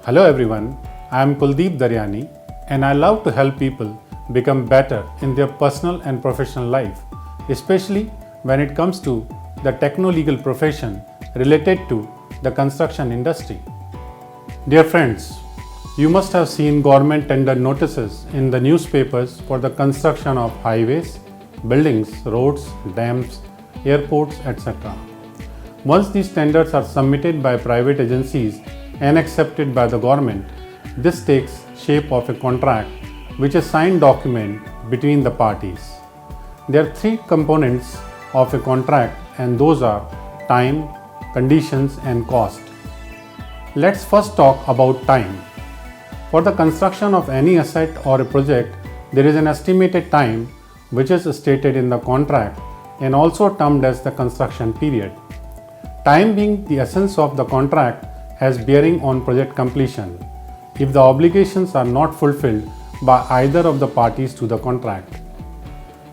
Hello everyone, I am Kuldeep Daryani and I love to help people become better in their personal and professional life, especially when it comes to the techno-legal profession related to the construction industry. Dear friends, you must have seen government tender notices in the newspapers for the construction of highways, buildings, roads, dams, airports, etc. Once these tenders are submitted by private agencies and accepted by the government, this takes shape of a contract which is a signed document between the parties. There are three components of a contract and those are time, conditions and cost. Let's first talk about time. For the construction of any asset or a project, there is an estimated time which is stated in the contract and also termed as the construction period. Time being the essence of the contract has bearing on project completion if the obligations are not fulfilled by either of the parties to the contract.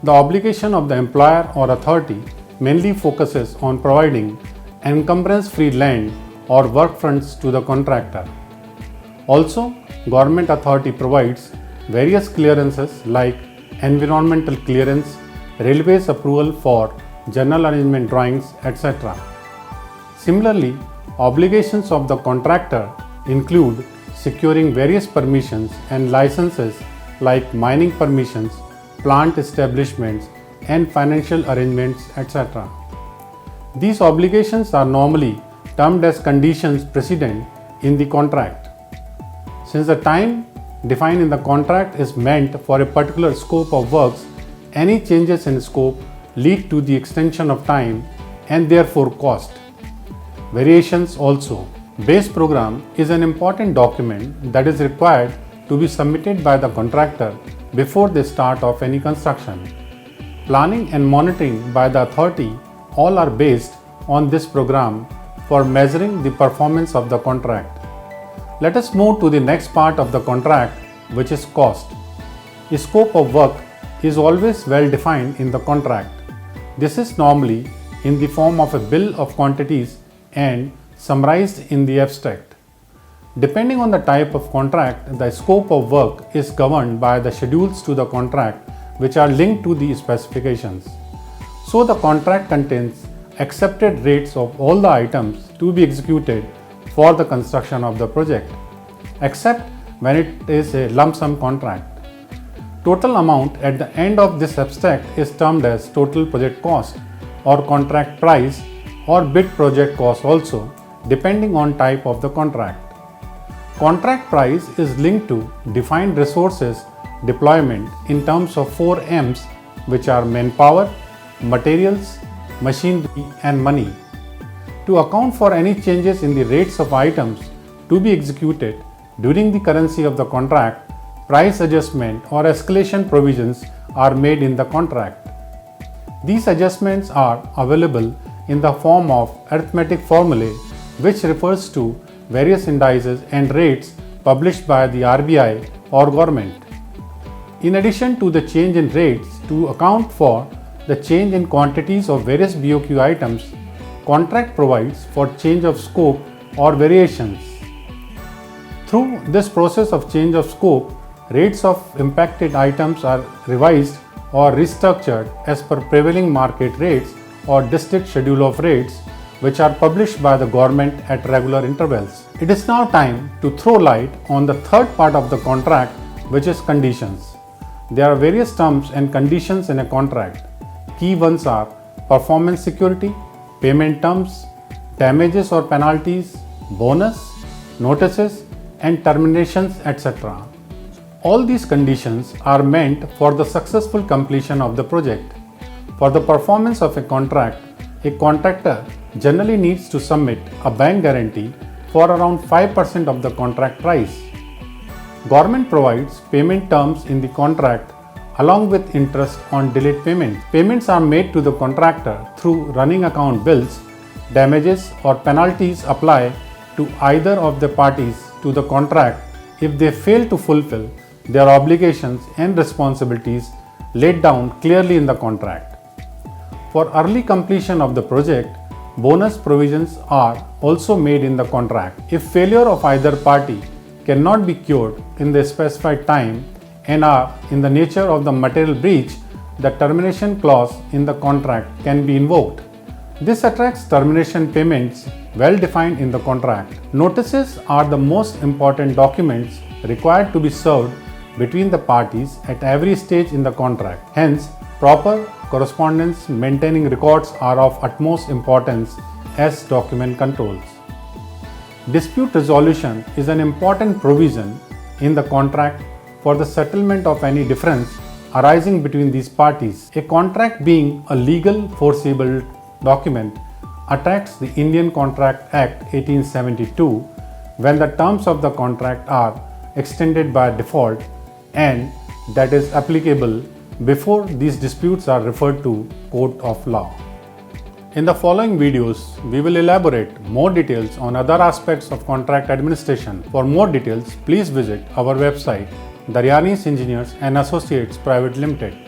The obligation of the employer or authority mainly focuses on providing encumbrance-free land or work fronts to the contractor. Also, government authority provides various clearances like environmental clearance, railways approval for general arrangement drawings, etc. Similarly, obligations of the contractor include securing various permissions and licenses like mining permissions, plant establishments, and financial arrangements, etc. These obligations are normally termed as conditions precedent in the contract. Since the time defined in the contract is meant for a particular scope of works, any changes in scope lead to the extension of time and therefore cost. Variations also. Base program is an important document that is required to be submitted by the contractor before the start of any construction. Planning and monitoring by the authority all are based on this program for measuring the performance of the contract. Let us move to the next part of the contract, which is cost. A scope of work is always well defined in the contract. This is normally in the form of a bill of quantities and summarized in the abstract. Depending on the type of contract, the scope of work is governed by the schedules to the contract which are linked to the specifications. So the contract contains accepted rates of all the items to be executed for the construction of the project, except when it is a lump sum contract. Total amount at the end of this abstract is termed as total project cost or contract price or bid project cost also, depending on type of the contract. Contract price is linked to defined resources deployment in terms of 4 M's, which are manpower, materials, machinery and money. To account for any changes in the rates of items to be executed during the currency of the contract, price adjustment or escalation provisions are made in the contract. These adjustments are available in the form of arithmetic formulae, which refers to various indices and rates published by the RBI or government. In addition to the change in rates, to account for the change in quantities of various BOQ items, contract provides for change of scope or variations. Through this process of change of scope, rates of impacted items are revised or restructured as per prevailing market rates or district schedule of rates, which are published by the government at regular intervals. It is now time to throw light on the third part of the contract, which is conditions. There are various terms and conditions in a contract. Key ones are performance security, payment terms, damages or penalties, bonus, notices, and terminations, etc. All these conditions are meant for the successful completion of the project. For the performance of a contract, a contractor generally needs to submit a bank guarantee for around 5% of the contract price. Government provides payment terms in the contract along with interest on delayed payment. Payments are made to the contractor through running account bills. Damages or penalties apply to either of the parties to the contract if they fail to fulfill their obligations and responsibilities laid down clearly in the contract. For early completion of the project, bonus provisions are also made in the contract. If failure of either party cannot be cured in the specified time and are in the nature of the material breach, the termination clause in the contract can be invoked. This attracts termination payments well defined in the contract. Notices are the most important documents required to be served between the parties at every stage in the contract. Hence, proper correspondence maintaining records are of utmost importance as document controls. Dispute resolution is an important provision in the contract for the settlement of any difference arising between these parties. A contract being a legal forcible document attracts the Indian Contract Act 1872 when the terms of the contract are extended by default and that is applicable before these disputes are referred to court of law. In the following videos, we will elaborate more details on other aspects of contract administration. For more details, please visit our website Daryanis Engineers and Associates Private Limited.